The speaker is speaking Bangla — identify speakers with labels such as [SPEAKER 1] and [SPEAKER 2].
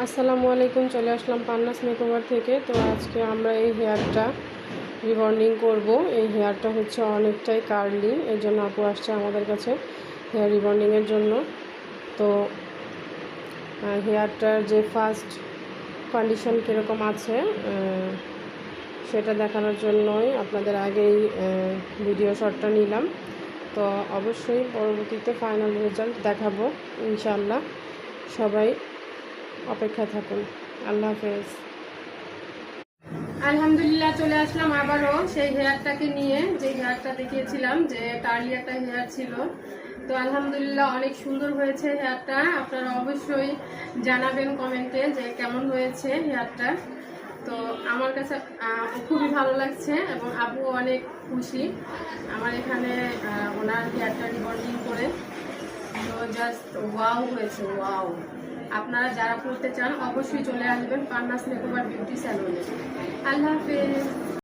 [SPEAKER 1] আসসালামু আলাইকুম। চলে আসলাম পান্নাস মেকওভার থেকে। তো আজকে আমরা এই হেয়ারটা রিবন্ডিং করব। এই হেয়ারটা হচ্ছে অনেকটাই কার্লি, এর জন্য আপু আসছে আমাদের কাছে হেয়ার রিবন্ডিংয়ের জন্য। তো হেয়ারটার যে ফার্স্ট কন্ডিশন কীরকম আছে সেটা দেখানোর জন্যই আপনাদের আগেই ভিডিও শটটা নিলাম। তো অবশ্যই পরবর্তীতে ফাইনাল রেজাল্ট দেখাবো ইনশাআল্লাহ। সবাই অপেক্ষায় থাকুন। আল্লাহ হাফেজ। আলহামদুলিল্লাহ, চলে আসলাম আবারও সেই হেয়ারটাকে নিয়ে, যে হেয়ারটা দেখিয়েছিলাম যে কার্লি একটা হেয়ার ছিল। তো আলহামদুলিল্লাহ অনেক সুন্দর হয়েছে হেয়ারটা। আপনারা অবশ্যই জানাবেন কমেন্টে যে কেমন হয়েছে হেয়ারটা। তো আমার কাছে খুবই ভালো লাগছে এবং আপু অনেক খুশি আমার এখানে ওনার হেয়ারটা রিবন্ডিং করে। তো জাস্ট ওয়াও হয়েছে, ওয়াও। আপনারা যারা করতে চান অবশ্যই চলে আসবেন পান্নাস মেকওভার বিউটি স্যালুনে। আল্লাহ হাফেজ।